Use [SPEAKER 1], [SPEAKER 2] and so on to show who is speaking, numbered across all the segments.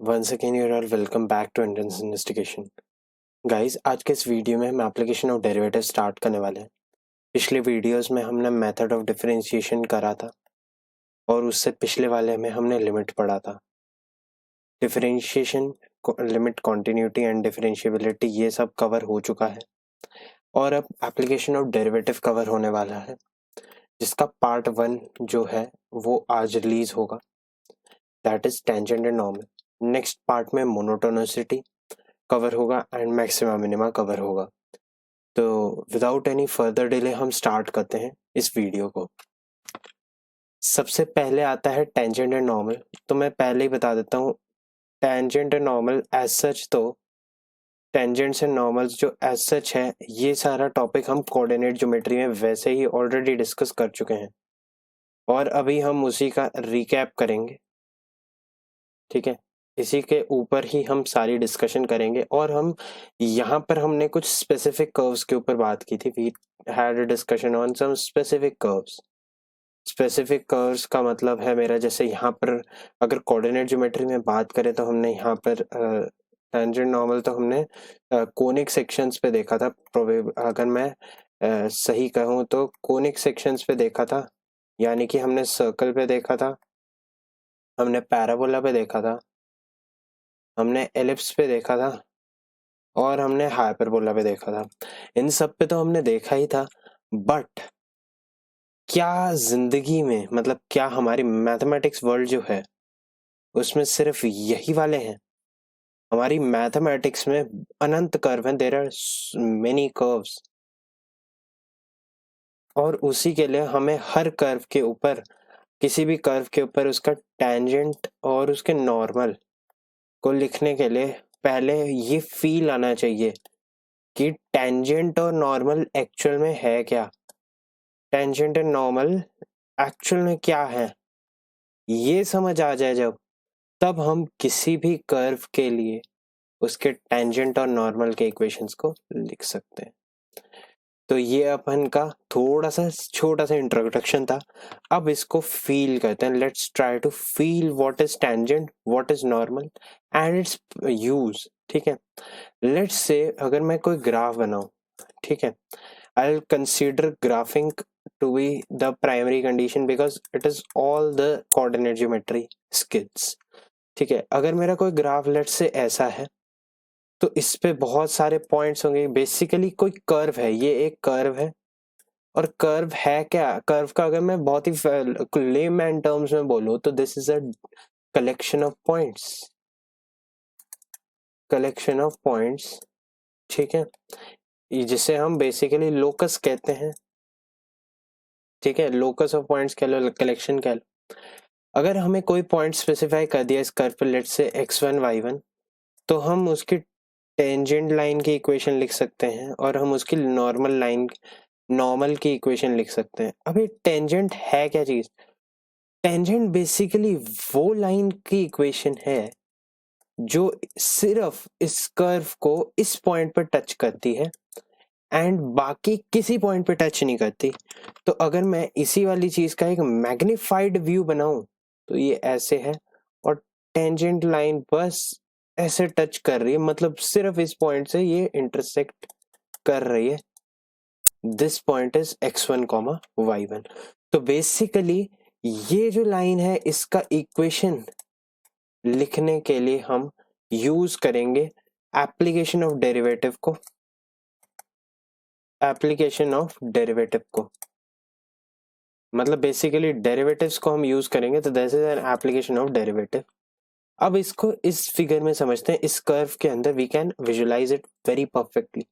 [SPEAKER 1] Once again you're all welcome back to entrance investigation. Guys, आज के इस video में हम एप्लीकेशन ऑफ डेरिवेटिव स्टार्ट करने वाले हैं। पिछले वीडियोस में हमने मेथड ऑफ डिफरेंशिएशन करा था और उससे पिछले वाले में हमने लिमिट पढ़ा था। Differentiation, limit, continuity and differentiability ये सब कवर हो चुका है और अब एप्लीकेशन ऑफ डेरिवेटिव कवर होने वाला है, जिसका पार्ट 1 जो है वो आज रिलीज होगा, that is tangent and normal. Next part में मोनोटोनिसिटी कवर होगा एंड मैक्सिमा मिनिमा कवर होगा। तो विदाउट एनी फर्दर डिले हम स्टार्ट करते हैं इस वीडियो को। सबसे पहले आता है टेंजेंट एंड नॉर्मल। तो मैं पहले ही बता देता हूँ, tangent and normal as such, तो टेंजेंट्स एंड नॉर्मल्स जो एज सच है, ये सारा टॉपिक हम कोऑर्डिनेट ज्योमेट्री में वैसे ही ऑलरेडी डिस्कस कर चुके हैं और अभी हम उसी का रिकैप करेंगे। ठीक है, इसी के ऊपर ही हम सारी डिस्कशन करेंगे और हम यहाँ पर हमने कुछ स्पेसिफिक कर्व्स के ऊपर बात की थी। We had a discussion on some specific curves. Specific curves का मतलब है मेरा, जैसे यहाँ पर अगर कोऑर्डिनेट ज्योमेट्री में बात करें तो हमने यहाँ पर टेंजेंट नॉर्मल तो हमने कोनिक सेक्शंस पे देखा था। अगर मैं सही कहूँ तो कोनिक सेक्शंस पे देखा था, यानी कि हमने सर्कल पे देखा था, हमने पैराबोला पे देखा था, हमने एलिप्स पे देखा था और हमने हाइपरबोला पे देखा था। इन सब पे तो हमने देखा ही था, बट क्या जिंदगी में, मतलब क्या हमारी मैथमेटिक्स वर्ल्ड जो है उसमें सिर्फ यही वाले हैं? हमारी मैथमेटिक्स में अनंत कर्व हैं, देयर आर मेनी कर्व्स, और उसी के लिए हमें हर कर्व के ऊपर, किसी भी कर्व के ऊपर उसका टेंजेंट और उसके नॉर्मल को लिखने के लिए पहले ये फील आना चाहिए कि टेंजेंट और नॉर्मल एक्चुअल में है क्या। टेंजेंट एंड नॉर्मल एक्चुअल में क्या है, ये समझ आ जाए जब, तब हम किसी भी कर्व के लिए उसके टेंजेंट और नॉर्मल के इक्वेशंस को लिख सकते हैं। तो ये अपन का थोड़ा सा छोटा सा इंट्रोडक्शन था। अब इसको फील करते हैं। Let's try to feel what is tangent, what is normal and its use. ठीक है, लेट्स से अगर मैं कोई ग्राफ बनाऊं, ठीक है, I'll consider graphing to be the primary condition because it is all the coordinate geometry skills. ठीक है, अगर मेरा कोई ग्राफ लेट से ऐसा है तो इस पे बहुत सारे पॉइंट्स होंगे। बेसिकली कोई कर्व है, ये एक कर्व है, और कर्व है क्या, कर्व का अगर मैं बहुत ही लेमैन टर्म्स में बोलूं तो this is a collection of points, collection of points. ठीक है, जिसे हम बेसिकली लोकस कहते हैं। ठीक है, लोकस ऑफ पॉइंट्स कह लो, कलेक्शन कह लो। अगर हमें कोई पॉइंट स्पेसिफाई कर दिया इस कर्व पर, लेट से x1 y1, तो हम उसकी टेंजेंट लाइन की इक्वेशन लिख सकते हैं और हम उसकी नॉर्मल की इक्वेशन लिख सकते हैं। अभी टेंजेंट है क्या चीज? टेंजेंट बेसिकली वो लाइन की इक्वेशन है जो सिर्फ इस कर्व को इस पॉइंट पर टच करती है एंड बाकी किसी पॉइंट पे टच नहीं करती। तो अगर मैं इसी वाली चीज का एक मैग्निफाइड व्यू बनाऊं तो ये ऐसे है और टेंजेंट लाइन बस ऐसे टच कर रही है, मतलब सिर्फ इस पॉइंट से ये इंटरसेक्ट कर रही है। This point is x1, y1। तो बेसिकली ये जो लाइन है, इसका इक्वेशन लिखने के लिए हम यूज करेंगे एप्लीकेशन ऑफ डेरिवेटिव को, एप्लीकेशन ऑफ डेरिवेटिव को, मतलब बेसिकली डेरिवेटिव्स को हम यूज करेंगे। तो this is an application of derivative. अब इसको इस फिगर में समझते हैं। इस कर्व के अंदर we can visualise it very perfectly.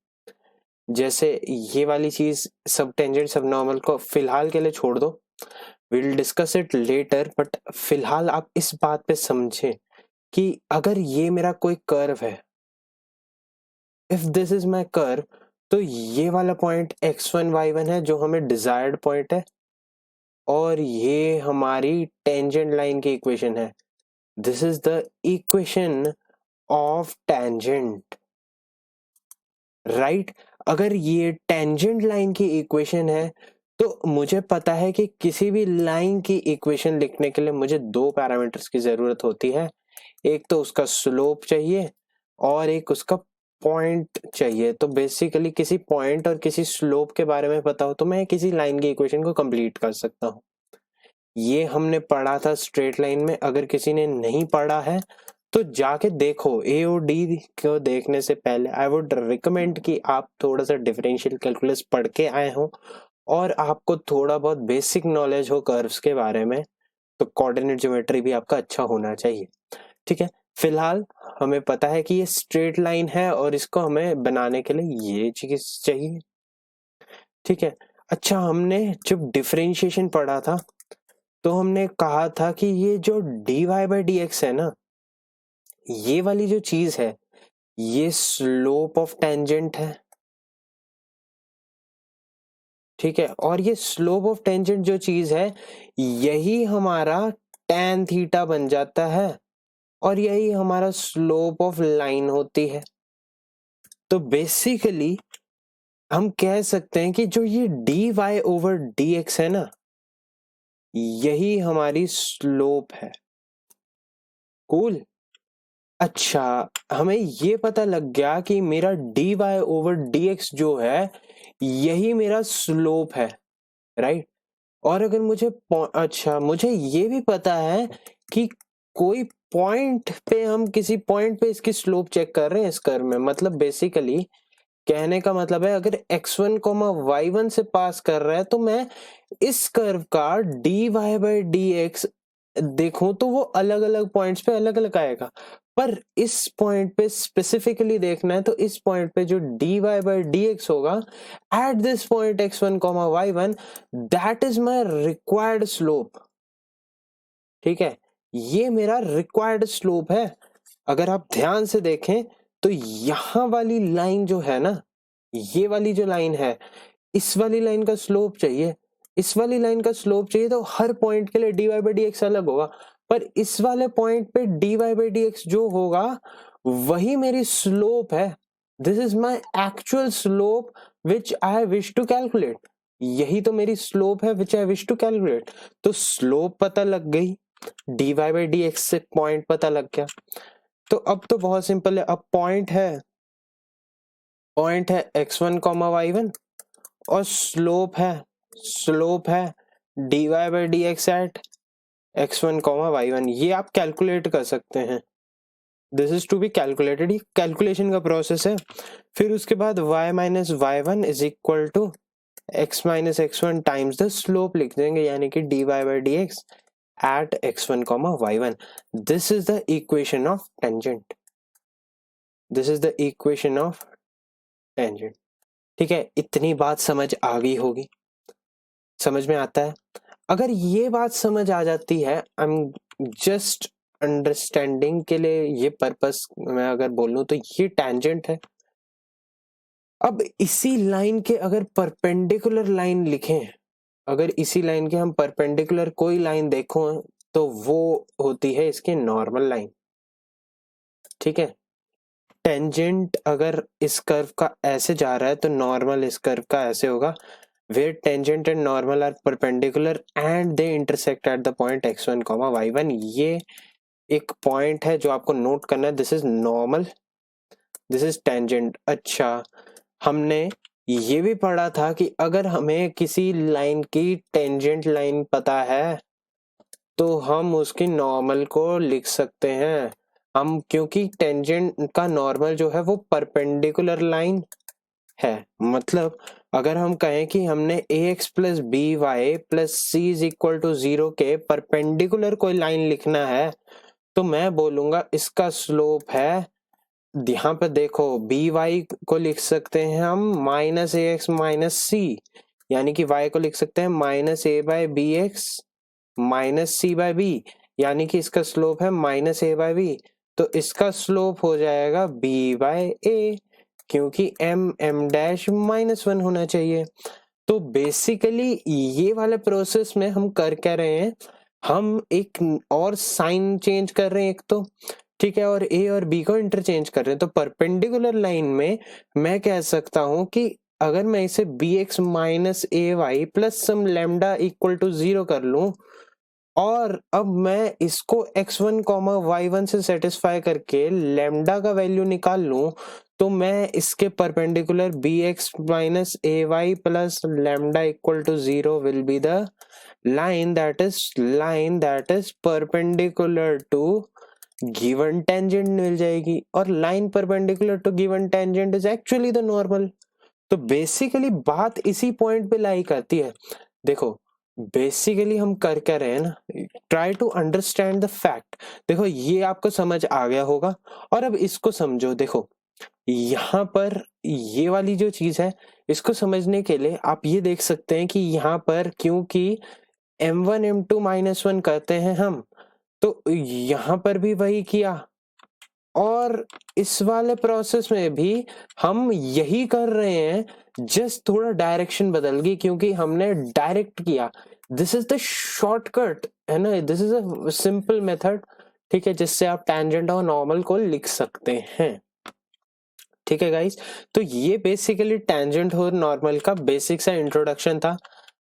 [SPEAKER 1] जैसे ये वाली चीज, सब टेंजेंट सब नॉर्मल को फिलहाल के लिए छोड़ दो, will discuss it later, but फिलहाल आप इस बात पे समझें कि अगर ये मेरा कोई कर्व है, if this is my curve, तो ये वाला पॉइंट x1 y1 है जो हमें डिजायर्ड पॉइंट है और ये हमारी टेंजेंट लाइन की इक्वेशन है। This is the equation of tangent, right. अगर ये टेंजेंट लाइन की इक्वेशन है तो मुझे पता है कि किसी भी लाइन की इक्वेशन लिखने के लिए मुझे दो पैरामीटर्स की जरूरत होती है। एक तो उसका स्लोप चाहिए और एक उसका पॉइंट चाहिए। तो बेसिकली किसी पॉइंट और किसी स्लोप के बारे में पता हो तो मैं किसी लाइन की इक्वेशन को कंप्लीट कर सकता हूँ। ये हमने पढ़ा था स्ट्रेट लाइन में। अगर किसी ने नहीं पढ़ा है तो जाके देखो। ए और डी को देखने से पहले आई वुड रिकमेंड कि आप थोड़ा सा डिफरेंशियल कैलकुलस पढ़ के आए हो और आपको थोड़ा बहुत बेसिक नॉलेज हो कर्व्स के बारे में। तो कोऑर्डिनेट ज्योमेट्री भी आपका अच्छा होना चाहिए। ठीक है, फिलहाल हमें पता है कि ये स्ट्रेट लाइन है और इसको हमें बनाने के लिए ये चीज चाहिए। ठीक है, अच्छा हमने जब डिफरेंशिएशन पढ़ा था तो हमने कहा था कि ये जो dy बाई डी एक्स है ना, ये वाली जो चीज है ये स्लोप ऑफ टेंजेंट है। ठीक है, और ये स्लोप ऑफ टेंजेंट जो चीज है यही हमारा tan थीटा बन जाता है और यही हमारा स्लोप ऑफ लाइन होती है। तो बेसिकली हम कह सकते हैं कि जो ये dy ओवर dx है ना, यही हमारी स्लोप है। कूल। अच्छा, हमें ये पता लग गया कि मेरा dy ओवर dx जो है यही मेरा स्लोप है, राइट। और अगर मुझे अच्छा मुझे ये भी पता है कि कोई पॉइंट पे हम किसी पॉइंट पे इसकी स्लोप चेक कर रहे हैं इस कर्व में। मतलब बेसिकली कहने का मतलब है अगर x1 y1 से पास कर रहा है तो मैं इस कर्व का dy बाई dx देखूं तो वो अलग अलग पॉइंट्स पे अलग अलग आएगा। पर इस पॉइंट पे स्पेसिफिकली देखना है तो इस पॉइंट पे जो dy बाई dx होगा at this point x1 y1 that is my required slope. ठीक है, ये मेरा रिक्वायर्ड स्लोप है। अगर आप ध्यान से देखें तो यहां वाली लाइन जो है ना, ये वाली जो लाइन है, इस वाली लाइन का स्लोप चाहिए, इस वाली लाइन का स्लोप चाहिए तो हर पॉइंट के लिए dy बाई dx अलग होगा। पर इस वाले पॉइंट पे dy बाई dx जो होगा वही मेरी स्लोप है। This is my actual slope which I wish to calculate. यही तो मेरी स्लोप है which I wish to calculate. तो स्लोप पता लग गई, dy बाई dx से पॉइंट पता लग गया। तो अब तो बहुत सिंपल है। अब पॉइंट है x1 y1 और स्लोप है dy by dx at x1 y1। ये आप कैलकुलेट कर सकते हैं। This is to be calculated. ये कैलकुलेशन का प्रोसेस है। फिर उसके बाद y minus y1 is equal to x minus x1 times the slope लिख देंगे, यानी कि dy by dx at x1 y1। This is the equation of tangent. This is the equation of tangent. ठीक है, इतनी बात समझ आ गई होगी, समझ में आता है। अगर ये बात समझ आ जाती है, आई एम जस्ट अंडरस्टैंडिंग के लिए ये पर्पस मैं अगर बोलूं तो ये टेंजेंट है। अब इसी लाइन के अगर परपेंडिकुलर लाइन लिखें, अगर इसी लाइन के हम परपेंडिकुलर कोई लाइन देखो तो वो होती है इसकी नॉर्मल लाइन। ठीक है, टेंजेंट अगर इस कर्व का ऐसे जा रहा है तो नॉर्मल इस कर्व का ऐसे होगा। where tangent and normal are perpendicular and they intersect at the point x1 y1। ये एक पॉइंट है जो आपको नोट करना है। This is normal, this is tangent. अच्छा, हमने ये भी पढ़ा था कि अगर हमें किसी लाइन की टेंजेंट लाइन पता है तो हम उसकी नॉर्मल को लिख सकते हैं। हम क्योंकि टेंजेंट का नॉर्मल जो है वो परपेंडिकुलर लाइन है। मतलब अगर हम कहें कि हमने ax plus B Y plus C is equal to 0 के परपेंडिकुलर कोई लाइन लिखना है तो मैं बोलूंगा इसका स्लोप है, यहाँ पे देखो बी वाई को लिख सकते हैं हम minus A X minus C, यानी कि y को लिख सकते हैं minus A by B X minus C by B, यानी कि इसका स्लोप है माइनस ए बाई बी। तो इसका स्लोप हो जाएगा बी बाई ए, क्योंकि m डैश -1 होना चाहिए। तो बेसिकली ये वाले प्रोसेस में हम कर क्या रहे हैं, हम एक और साइन चेंज कर रहे हैं एक तो, ठीक है, और a और b को इंटरचेंज कर रहे हैं। तो परपेंडिकुलर लाइन में मैं कह सकता हूं कि अगर मैं इसे bx minus A Y plus some lambda equal to 0 कर लूं और अब मैं इसको x1 y1 से सेटिस्फाई करके लैम्डा का वैल्यू निकाल लूं, तो मैं इसके perpendicular bx minus ay plus lambda equal to 0 will be the line that is perpendicular to given tangent मिल जाएगी, और line perpendicular to given tangent is actually the normal। तो बेसिकली बात इसी पॉइंट पे लाई करती है। देखो बेसिकली हम कर क्या रहे हैं ना, try to understand the fact. देखो ये आपको समझ आ गया होगा, और अब इसको समझो। देखो यहाँ पर ये वाली जो चीज है, इसको समझने के लिए आप ये देख सकते हैं कि यहाँ पर क्योंकि m1 m2 -1 करते हैं हम, तो यहाँ पर भी वही किया, और इस वाले प्रोसेस में भी हम यही कर रहे हैं, जस्ट थोड़ा डायरेक्शन बदल गई क्योंकि हमने डायरेक्ट किया। दिस इज द शॉर्टकट है ना, this is a simple method, ठीक है, जिससे आप टैंजेंट और नॉर्मल को लिख सकते हैं। ठीक है गाइस, तो ये बेसिकली टैंजेंट और नॉर्मल का बेसिक सा इंट्रोडक्शन था।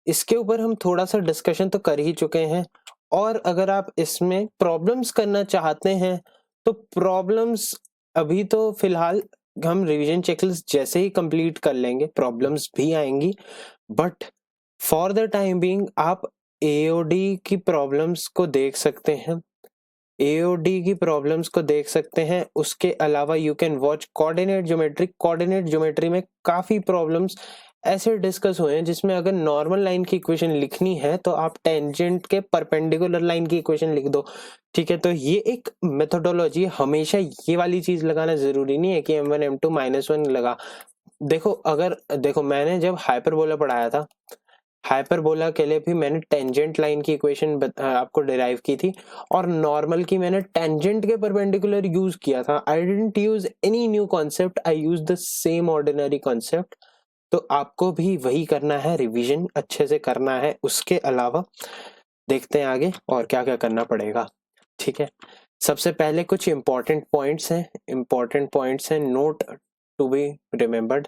[SPEAKER 1] इसके ऊपर हम थोड़ा सा डिस्कशन तो कर ही चुके हैं, और अगर आप इसमें प्रॉब्लम्स करना चाहते हैं तो प्रॉब्लम्स अभी तो फिलहाल हम रिवीजन चेकलिस्ट जैसे ही कंप्लीट कर लेंगे, प्रॉब्लम्स भी आएंगी, but for the time being आप एओडी की प्रॉब्लम्स को देख सकते हैं, एओडी की प्रॉब्लम्स को देख सकते हैं। उसके अलावा you can watch coordinate geometry में काफी प्रॉब्लम्स ऐसे डिस्कस हुए हैं जिसमें अगर नॉर्मल लाइन की इक्वेशन लिखनी है तो आप टेंजेंट के परपेंडिकुलर लाइन की इक्वेशन लिख दो। ठीक है, तो ये एक मेथोडोलॉजी, हमेशा ये वाली चीज लगाना जरूरी नहीं है कि m1 m2 -1 लगा। देखो अगर देखो मैंने जब हाइपरबोला पढ़ाया था, हाइपरबोला के लिए भी मैंने टेंजेंट लाइन की इक्वेशन आपको डिराइव की थी, और नॉर्मल की मैंने टेंजेंट के परपेंडिकुलर यूज किया था। I didn't use any new concept, I use the same ordinary concept. तो आपको भी वही करना है, रिवीजन अच्छे से करना है। उसके अलावा देखते हैं आगे और क्या क्या करना पड़ेगा। ठीक है, सबसे पहले कुछ इंपॉर्टेंट पॉइंट्स हैं, note to be remembered.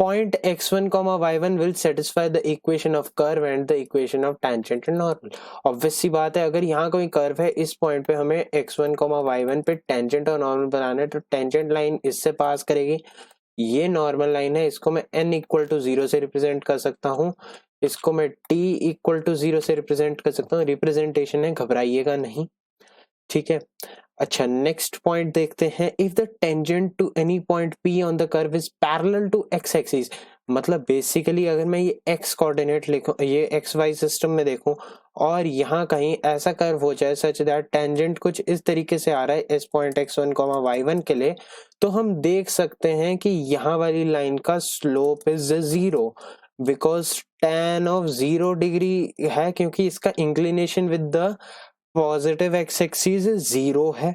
[SPEAKER 1] Point x1 y1 will satisfy the equation of curve and the equation of tangent and normal। Obvious सी बात है, अगर यहाँ कोई कर्व है, इस पॉइंट पे हमें x1 y1 पे टेंजेंट और नॉर्मल बनाना है, तो टेंजेंट लाइन इससे पास करेगी, ये नॉर्मल लाइन है, इसको मैं n इक्वल टू 0 से रिप्रेजेंट कर सकता हूँ, इसको मैं t इक्वल टू 0 से रिप्रेजेंट कर सकता हूँ। रिप्रेजेंटेशन है, घबराइएगा नहीं। ठीक है, अच्छा नेक्स्ट पॉइंट देखते हैं। If the tangent to any point p on the curve is parallel to x axis, मतलब बेसिकली अगर मैं ये x कोऑर्डिनेट लिखूं, ये xy सिस्टम में देखूं, और यहाँ कहीं ऐसा कर्व हो जाए सच दैट टेंजेंट कुछ इस तरीके से आ रहा है इस पॉइंट x1 y1 के लिए, तो हम देख सकते हैं कि यहाँ वाली लाइन का slope is 0, because tan of 0 degree है, क्योंकि इसका inclination with the positive x axis 0 है।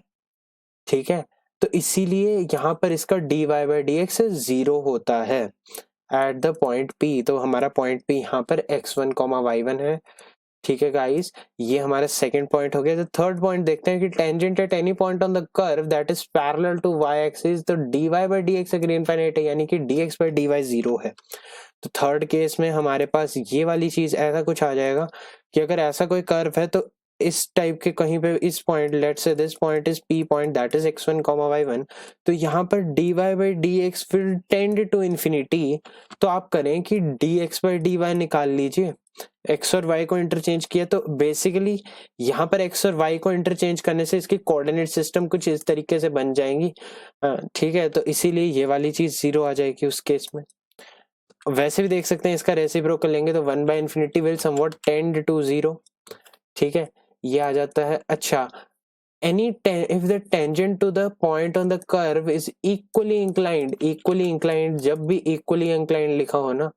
[SPEAKER 1] ठीक है, तो इसीलिए यहाँ पर इसका dy by dx 0 होता है एट द पॉइंट P। तो हमारा पॉइंट P यहाँ पर x1 y1 है। ठीक है गाइस, ये हमारा सेकंड पॉइंट हो गया। तो थर्ड पॉइंट देखते हैं कि tangent at any point on the curve that is parallel to y axis, तो dy by dx अगर इनफाइनाइट है, यानी कि dx by dy 0 है। तो थर्ड केस में हमारे पास ये वाली चीज ऐसा कुछ आ जाएगा कि अगर ऐसा कोई कर्व है तो इस टाइप के कहीं पे इस point, let's say this point is p point that is x1 y1, तो यहाँ पर dy by dx will tend to infinity. तो आप करें कि dx by dy निकाल लीजिए, x और y को इंटरचेंज किया, तो बेसिकली यहाँ पर x और y को इंटरचेंज करने से इसकी कोऑर्डिनेट सिस्टम कुछ इस तरीके से बन जाएंगी। ठीक है, तो इसीलिए ये वाली चीज 0 आ जाएगी उस केस में। वैसे भी देख सकते हैं इसका रेसिप्रोकल लेंगे तो 1 by infinity will somewhat tend to 0। ठीक है, ये आ जाता है। अच्छा, if the tangent to the point on the curve is equally inclined, जब भी equally inclined लिखा हो ना,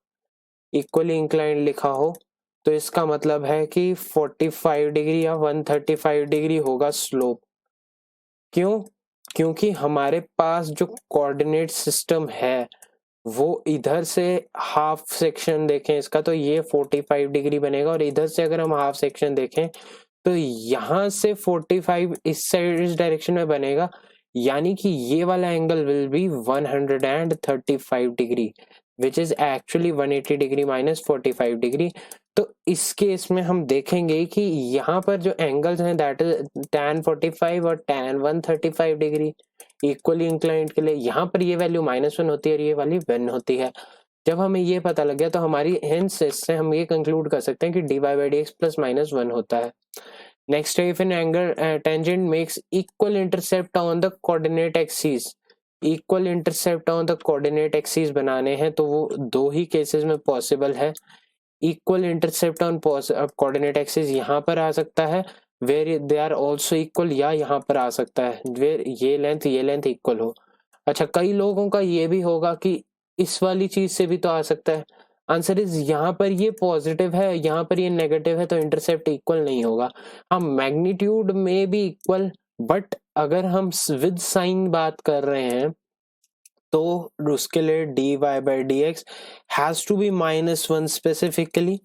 [SPEAKER 1] equally inclined लिखा हो, तो इसका मतलब है कि 45 डिग्री या 135 डिग्री होगा स्लोप। क्यों? क्योंकि हमारे पास जो कोऑर्डिनेट सिस्टम है वो इधर से हाफ सेक्शन देखें इसका, तो ये 45 डिग्री बनेगा, और इधर से अगर हम हाफ सेक्शन देखें तो यहाँ से 45 इस साइड इस डायरेक्शन में बनेगा, यानी कि ये वाला angle will be 135 degree. Which is actually 180 degree minus 45 degree. तो इस केस में हम देखेंगे कि यहाँ पर जो एंगल्स हैं दैट इज tan 45 और tan 135 डिग्री इक्वली इंक्लाइंड के लिए यहाँ पर ये वैल्यू -1 होती है और ये वाली 1 होती है। जब हमें ये पता लग गया तो हमारी हेंस इससे हम ये कंक्लूड कर सकते हैं कि dy by dx प्लस -1 होता है। नेक्स्ट है, if an angle tangent makes equal intercept on the coordinate axis, equal intercept on the coordinate axis बनाने हैं तो वो दो ही केसेस में पॉसिबल है। Equal intercept on coordinate axis यहाँ पर आ सकता है where they are also equal, या यहाँ पर आ सकता है वेर ये लेंथ इक्वल हो। अच्छा, कई लोगों का ये भी होगा कि इस वाली चीज से भी तो आ सकता है। आंसर इज यहाँ पर ये पॉजिटिव है, यहाँ पर ये नेगेटिव है, तो इंटरसेप्ट इक्वल नहीं होगा। हम मैग्नीट्यूड में भी इक्वल, बट अगर हम विद साइन बात कर रहे हैं तो उसके लिए dy by dx has to be -1 specifically.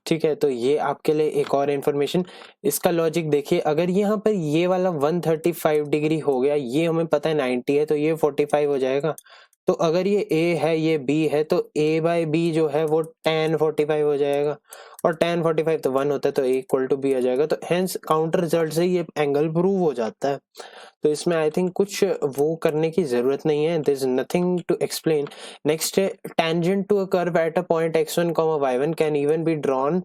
[SPEAKER 1] ठीक है, तो ये आपके लिए एक और इन्फॉर्मेशन। इसका लॉजिक देखिए, अगर यहाँ पर ये वाला 135 डिग्री हो गया, ये हमें पता है 90 है तो ये 45 हो जाएगा। तो अगर ये A है ये B है तो A बाई B जो है वो tan 45 हो जाएगा, और tan 45 तो 1 होता है तो A इक्वल टू B आ जाएगा। तो हेंस काउंटर रिजल्ट से ये एंगल प्रूव हो जाता है। तो इसमें आई थिंक कुछ वो करने की जरूरत नहीं है, there is nothing to explain. Next है, tangent to a curve at a point x1, y1 can even be drawn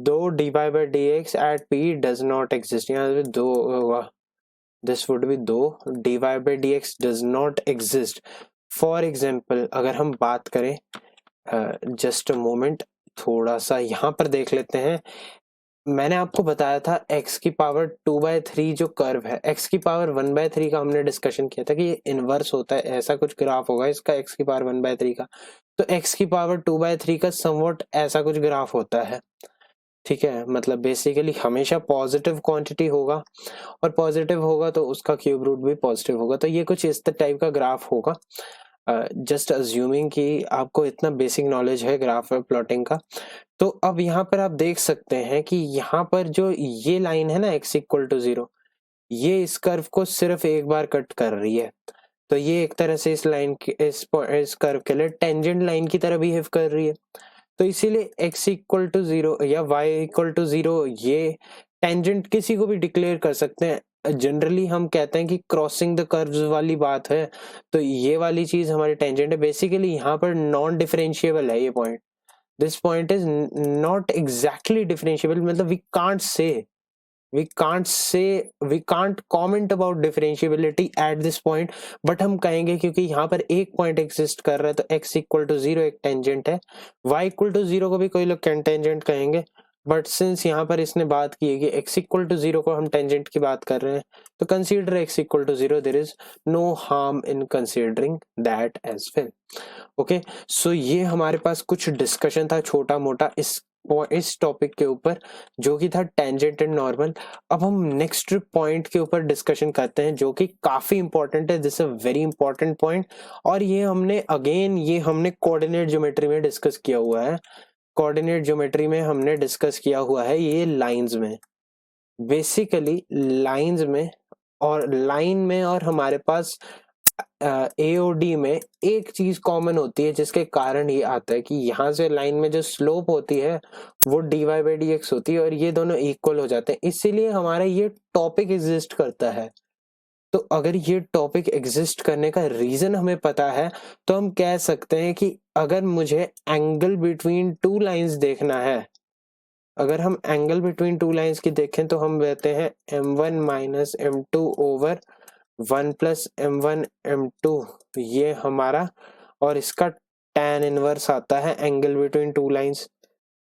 [SPEAKER 1] दो dy by dx at P does not exist। यहाँ पे दो, दिस वुड बी दो dy by dx does not exist। For example अगर हम बात करें, just a moment, थोड़ा सा यहाँ पर देख लेते हैं। मैंने आपको बताया था x की पावर 2/3 जो कर्व है, x की पावर 1/3 का हमने डिस्कशन किया था कि ये इनवर्स होता है, ऐसा कुछ ग्राफ होगा इसका x की पावर 1/3 का। तो x की पावर 2/3 का समवॉट ऐसा कुछ ग्राफ होता है। ठीक है, मतलब बेसिकली हमेशा पॉजिटिव क्वांटिटी होगा, और पॉजिटिव होगा तो उसका क्यूब रूट भी पॉजिटिव होगा। तो ये कुछ इस टाइप का ग्राफ होगा। जस्ट अज्यूमिंग कि आपको इतना बेसिक नॉलेज है ग्राफ प्लॉटिंग का। तो अब यहाँ पर आप देख सकते हैं कि यहाँ पर जो ये लाइन है ना x इक्वल टू 0, ये इस कर्व को सिर्फ एक बार कट कर रही है। तो ये एक तरह से इस लाइन की इस कर्व के लिए टेंजेंट लाइन की तरह बिहेव कर रही है। तो इसीलिए x इक्वल टू 0 या y इक्वल टू 0 ये टेंजेंट किसी को भी डिक्लेयर कर सकते हैं। जनरली हम कहते हैं कि क्रॉसिंग द कर्व्स वाली बात है, तो ये वाली चीज हमारी टेंजेंट है। बेसिकली यहाँ पर नॉन डिफरेंशिएबल है ये point, this point is not exactly differentiable, मतलब we can't comment about differentiability at this point, but हम कहेंगे क्योंकि यहाँ पर एक पॉइंट एग्जिस्ट कर रहा है तो x इक्वल टू 0 एक टेंजेंट है, y इक्वल टू 0 को भी कोई लोग टेंजेंट कहेंगे, बट सिंस यहाँ पर इसने बात की है कि x इक्वल टू 0 को हम टेंजेंट की बात कर रहे हैं, तो consider x equal to 0, there is no harm in considering that as well. Okay, so ये हमारे पास कुछ डिस्कशन था छोटा मोटा इस टॉपिक के ऊपर, जो कि था टेंजेंट एंड नॉर्मल। अब हम नेक्स्ट पॉइंट के ऊपर डिस्कशन करते हैं जो कि काफी इंपॉर्टेंट है, this a very important point, और ये हमने कोऑर्डिनेट ज्योमेट्री में डिस्कस किया हुआ है। कोऑर्डिनेट ज्योमेट्री में हमने डिस्कस किया हुआ है ये लाइंस में, बेसिकली लाइंस में, और लाइन में और हमारे पास एओडी में एक चीज कॉमन होती है जिसके कारण ये आता है कि यहाँ से लाइन में जो स्लोप होती है वो dy by dx होती है, और ये दोनों इक्वल हो जाते हैं, इसीलिए हमारा ये टॉपिक एग्जिस्ट करता है। तो अगर ये टॉपिक एग्जिस्ट करने का रीजन हमें पता है तो हम कह सकते हैं कि अगर मुझे एंगल बिटवीन टू लाइंस देखना है, अगर हम एंगल बिटवीन टू लाइंस की देखें तो हम कहते हैं m1 minus m2 over 1 plus m1 m2, ये हमारा, और इसका tan इनवर्स आता है एंगल बिटवीन टू लाइंस,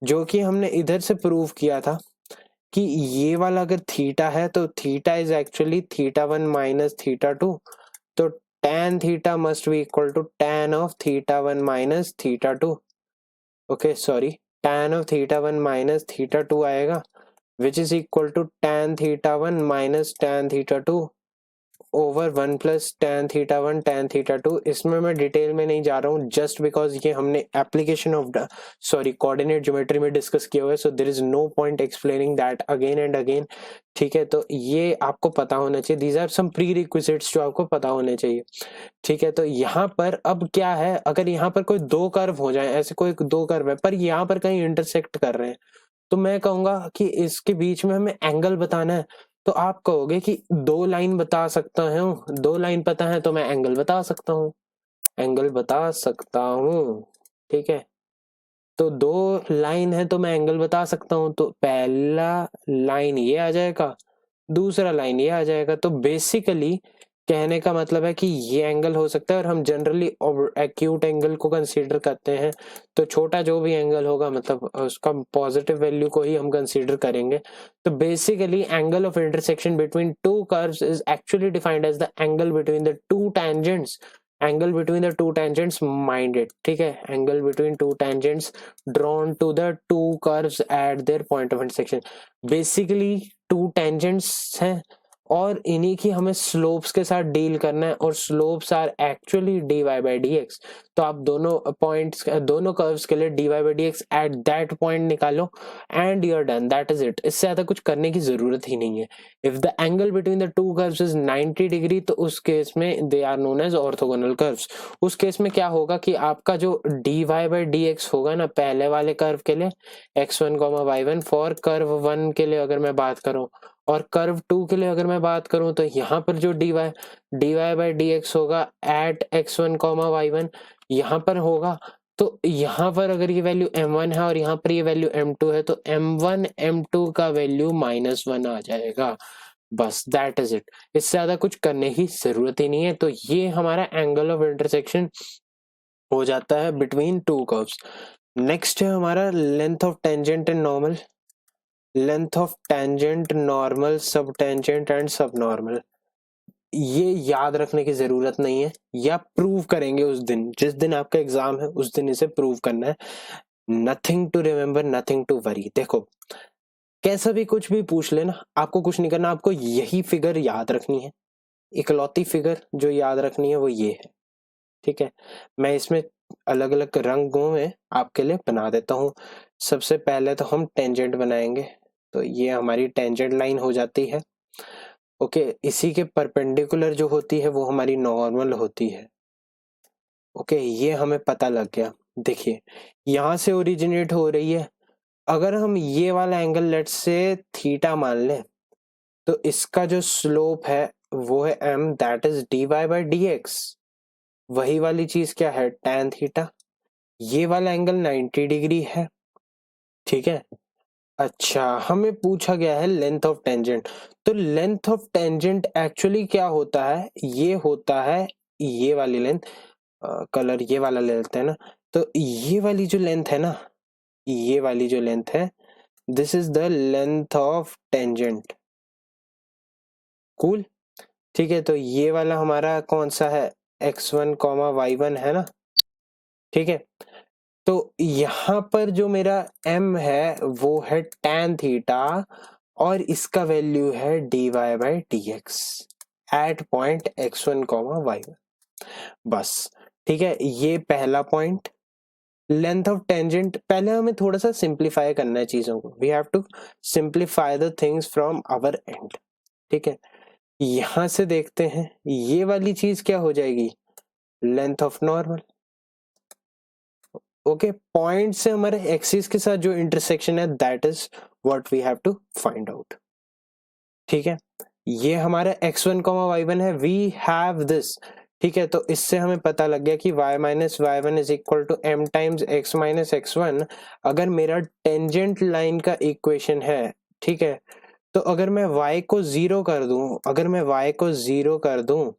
[SPEAKER 1] जो कि हमने इधर से प्रूव किया था कि ये वाला अगर थीटा है तो थीटा इज एक्चुअली θ1 माइनस θ2, तो tan theta must be equal to tan of θ1 minus θ2। Okay sorry, tan of θ1 minus θ2 आएगा, which is equal to tan θ1 minus tan θ2। Over 1 plus tan theta 1 tan theta 2। इसमें मैं detail में नहीं जा रहा हूँ just because ये हमने एप्लीकेशन ऑफ कोऑर्डिनेट ज्योमेट्री में डिस्कस किया हुआ है, so there is no point explaining that again and again. ठीक है, तो ये आपको पता होना चाहिए, these are some prerequisites जो आपको पता होने चाहिए। ठीक है, तो यहाँ पर अब क्या है, अगर यहाँ पर कोई दो कर्व हो जाए, ऐसे कोई दो कर्व है पर यहाँ पर कहीं इंटरसेक्ट कर रहे हैं, तो मैं कहूंगा कि इसके बीच में हमें एंगल बताना है। तो आप कहोगे कि दो लाइन बता सकता हूँ, दो लाइन पता है तो मैं एंगल बता सकता हूँ, एंगल बता सकता हूँ। ठीक है, तो दो लाइन है तो मैं एंगल बता सकता हूँ, तो पहला लाइन ये आ जाएगा, दूसरा लाइन ये आ जाएगा। तो बेसिकली कहने का मतलब है कि ये एंगल हो सकता है, और हम जनरली एक्यूट एंगल को कंसीडर करते हैं, तो छोटा जो भी एंगल होगा मतलब उसका पॉजिटिव वैल्यू को ही हम कंसीडर करेंगे। तो basically angle of intersection between two curves is actually defined as the angle between the two tangents, angle between the two tangents minded. ठीक है, angle between two tangents drawn to the two curves at their point of intersection. Basically two tangents हैं और इन्हीं की हमें slopes के साथ deal करना है, और slopes are actually dy by d x. तो आप दोनों पॉइंट्स, दोनों कर्व्स के लिए dy by d x at that point निकालो and you are done, that is it. इससे ज्यादा कुछ करने की जरूरत ही नहीं है। If the angle between the two curves is 90 degree, तो उस केस में they are known as orthogonal curves. उस केस में क्या होगा कि आपका जो dy बाई डी एक्स होगा ना, पहले वाले कर्व के लिए x1, y1, फॉर कर्व 1 के लिए अगर मैं बात करूं, और कर्व 2 के लिए अगर मैं बात करूं, तो यहाँ पर जो dy बाई डी एक्स होगा एट x1, y1 यहाँ पर होगा। तो यहाँ पर अगर ये वैल्यू m1 है और यहाँ पर ये वैल्यू m2 है, तो m1 m2 का वैल्यू -1 आ जाएगा। बस दैट इज इट, इससे ज्यादा कुछ करने की जरूरत ही नहीं है। तो ये हमारा एंगल ऑफ इंटरसेक्शन हो जाता है बिटवीन टू कर्व्स। नेक्स्ट है हमारा length of tangent and normal. Length of tangent, normal, सब टेंजेंट एंड सब नॉर्मल, ये याद रखने की जरूरत नहीं है, या प्रूव करेंगे उस दिन, जिस दिन आपका एग्जाम है उस दिन इसे प्रूव करना है। Nothing to remember, nothing to worry. देखो कैसा भी कुछ भी पूछ लेना, आपको कुछ नहीं करना, आपको यही फिगर याद रखनी है। इकलौती फिगर जो याद रखनी है वो ये है। ठीक है, मैं इसमें अलग अलग रंगों में आपके लिए बना देता हूँ। सबसे पहले तो हम टेंजेंट बनाएंगे, तो ये हमारी टेंजेंट लाइन हो जाती है। ओके, इसी के परपेंडिकुलर जो होती है वो हमारी नॉर्मल होती है। ओके, ये हमें पता लग गया। देखिए यहां से ओरिजिनेट हो रही है, अगर हम ये वाला एंगल लेट से थीटा मान लें, तो इसका जो स्लोप है वो है m, that is dy by d x. वही वाली चीज क्या है, tan थीटा। ये वाला एंगल 90 डिग्री है। ठीक है, अच्छा हमें पूछा गया है लेंथ ऑफ टेंजेंट। तो लेंथ ऑफ टेंजेंट एक्चुअली क्या होता है, ये होता है ये वाली लेंथ, कलर ये वाला ले लेते हैं ना। तो ये वाली जो लेंथ है ना, ये वाली जो लेंथ है, this is the length of tangent. Cool. ठीक है, तो ये वाला हमारा कौन सा है, x1, y1 है ना। ठीक है, तो यहां पर जो मेरा m है वो है tan थीटा, और इसका वैल्यू है dy by d x at point x1, y1। बस ठीक है, ये पहला पॉइंट। लेंथ ऑफ टेंजेंट, पहले हमें थोड़ा सा सिंप्लीफाई करना है चीजों को, we have to simplify the things from our end. ठीक है, यहां से देखते हैं ये वाली चीज क्या हो जाएगी, length of normal. Okay, point से हमारे एक्सिस के साथ जो इंटरसेक्शन है that is what we have to find out. ठीक है, ये हमारा x1, y1 है, वी हैव दिस। ठीक है, तो इससे हमें पता लग गया कि y minus y one is equal to m times x minus x1। अगर मेरा टेंजेंट लाइन का इक्वेशन है, ठीक है, तो अगर मैं y को 0 कर दूं, अगर मैं y को 0 कर दूं,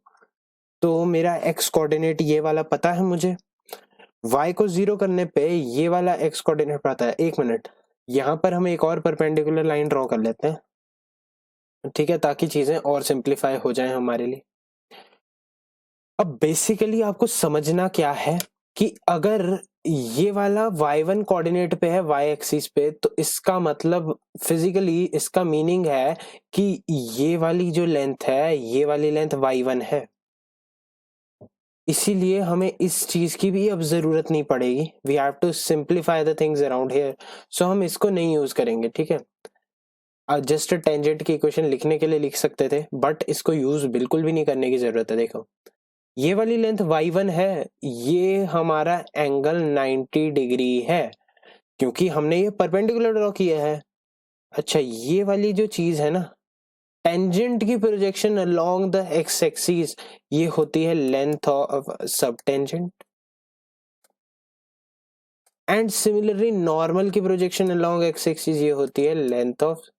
[SPEAKER 1] तो मेरा x कोऑर्डिनेट ये वाला पता है मुझे। y को 0 करने पे ये वाला x कोऑर्डिनेट पता है। एक मिनट, यहाँ पर हम एक और परपेंडिकुलर लाइन ड्रॉ कर लेते हैं। ठीक है, ताकि चीजें और सिंप्लीफाई हो जाएं हमारे लिए। अब बेसिकली आपको समझना क्या है कि अगर ये वाला y1 कोऑर्डिनेट पे है y एक्सिस पे, तो इसका मतलब फिजिकली इसका मीनिंग है कि ये वाली जो लेंथ है, ये वाली लेंथ y1 है। इसीलिए हमें इस चीज की भी अब जरूरत नहीं पड़ेगी। We have to simplify the things around here, so हम इसको नहीं यूज करेंगे, ठीक है। जस्ट टेंजेंट की इक्वेशन लिखने के लिए लिख सकते थे, बट इसको यूज बिल्कुल भी नहीं करने की जरूरत है। देखो ये वाली लेंथ y1 है, ये हमारा एंगल 90 डिग्री है, क्योंकि हमने ये परपेंडिकुलर ड्रॉ किया है। अच्छा, ये वाली जो चीज है ना, टेंजेंट की projection along the x axis, ये होती है लेंथ ऑफ सब टेंजेंट। एंड सिमिलरली नॉर्मल की प्रोजेक्शन अलोंग एक्स एक्सिस, ये होती है लेंथ ऑफ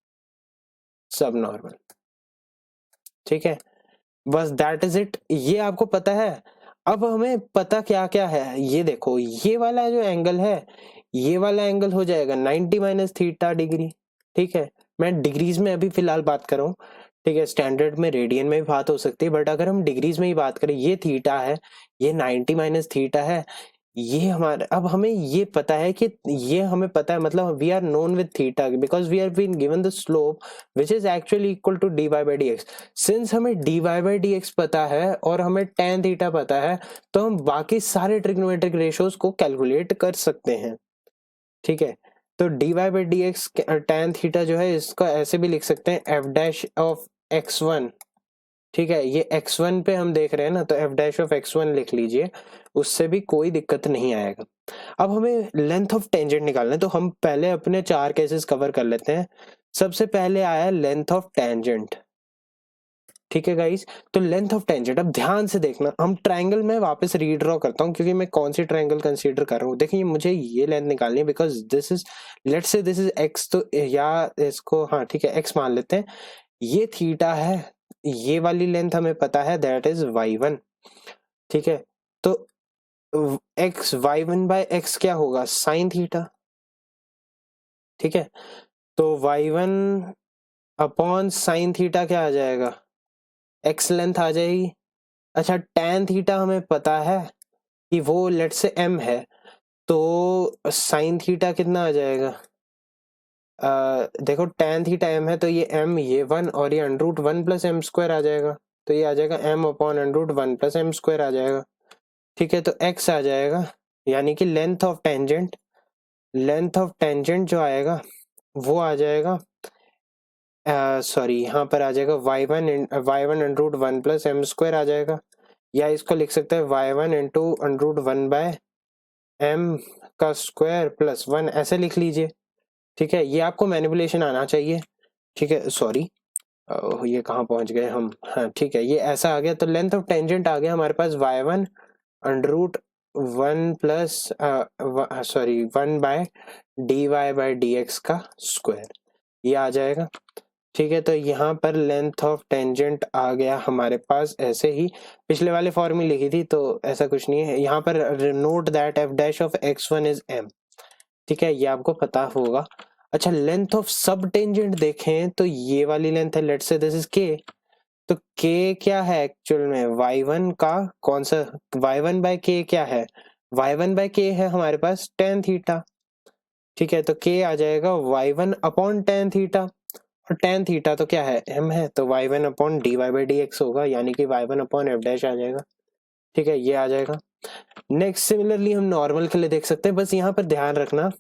[SPEAKER 1] सब नॉर्मल, ठीक है। बस दैट इज इट, ये आपको पता है। अब हमें पता क्या क्या है, ये देखो, ये वाला जो एंगल है, ये वाला एंगल हो जाएगा 90 माइनस थीटा डिग्री, ठीक है। मैं डिग्रीज में अभी फिलहाल बात कर रहा हूँ, ठीक है। स्टैंडर्ड में रेडियन में भी बात हो सकती है, बट अगर हम डिग्रीज में ही बात करें, ये थीटा है, ये 90 माइनस थीटा है, ये हमारा, अब हमें ये पता है कि ये हमें पता है, मतलब we are known with theta because we are been given the slope which is actually equal to d y by d x. Since हमें d y by d x पता है और हमें tan थीटा पता है, तो हम बाकी सारे ट्रिग्नोमेट्रिक रेशियोज को कैलकुलेट कर सकते हैं, ठीक है। तो d y by d x tan theta जो है, इसको ऐसे भी लिख सकते हैं एफ डैश ऑफ x1, ठीक है। ये x1 पे हम देख रहे हैं ना, तो एफ डैश ऑफ x1 लिख लीजिए, उससे भी कोई दिक्कत नहीं आएगा। अब हमें लेंथ ऑफ टेंजेंट निकालना है, तो हम पहले अपने 4 केसेस कवर कर लेते हैं। सबसे पहले आया लेंथ ऑफ टेंजेंट, ठीक है गाइस। तो लेंथ ऑफ टेंजेंट, अब ध्यान से देखना, हम ट्रायंगल में वापस रीड्रॉ करता हूँ, क्योंकि मैं कौन सी ट्रायंगल कंसीडर कर रहा हूँ। देखिए मुझे ये लेंथ निकालनी है, because this is, let's say this is x, तो या इसको, हाँ ठीक है, x मान लेते हैं। ये थीटा है, ये वाली लेंथ हमें पता है, दैट इज y1, ठीक है। तो x y1 बाय x क्या होगा, साइन थीटा, ठीक है। तो y1 अपॉन साइन थीटा क्या आ जाएगा, x लेंथ आ जाएगी। अच्छा, tan थीटा हमें पता है कि वो लेट से m है, तो साइन थीटा कितना आ जाएगा, देखो tan थीटा m है, तो ये m, ये 1 और ये अंडरूट 1 प्लस एम स्क्वायर आ जाएगा, तो ये आ जाएगा m upon under root 1 plus m square आ जाएगा, ठीक है। तो x आ जाएगा, यानी कि length of tangent, length of tangent जो आएगा वो आ जाएगा, सॉरी यहाँ पर आ जाएगा y1 under root 1 plus m square आ जाएगा, या इसको लिख सकते हैं y1 into under root 1 by m का स्क्वायर प्लस 1, ऐसे लिख लीजिए, ठीक है। ये आपको मैनिपुलेशन आना चाहिए, ठीक है। सॉरी, ये कहाँ पहुंच गए हम, हाँ ठीक है, ये ऐसा आ गया। तो लेंथ ऑफ टेंजेंट आ गया हमारे पास y1 under root 1 plus, sorry 1 by d y by d x का स्क्वायर, ये आ जाएगा, ठीक है। तो यहाँ पर लेंथ ऑफ टेंजेंट आ गया हमारे पास, ऐसे ही पिछले वाले फॉर्मूले लिखी थी, तो ऐसा कुछ नहीं है यहाँ पर। Note that F dash of x1 is m, ठीक है, ये आपको पता होगा। अच्छा, लेंथ ऑफ सब टेंजेंट देखें तो ये वाली लेंथ है, let's say this is k, तो k क्या है एक्चुअल में, y1 का कौन सा, y1 बाय k क्या है, y1 बाय k है हमारे पास tan थीटा, ठीक है। तो k आ जाएगा y1 अपॉन tan थीटा, और tan थीटा तो क्या है, m है, तो y1 upon d y by d x होगा, यानी कि y1 अपॉन एफ डैश आ जाएगा, ठीक है, ये आ जाएगा। नेक्स्ट सिमिलरली हम नॉर्मल के लिए देख सकते हैं, बस यहाँ पर ध्यान रखना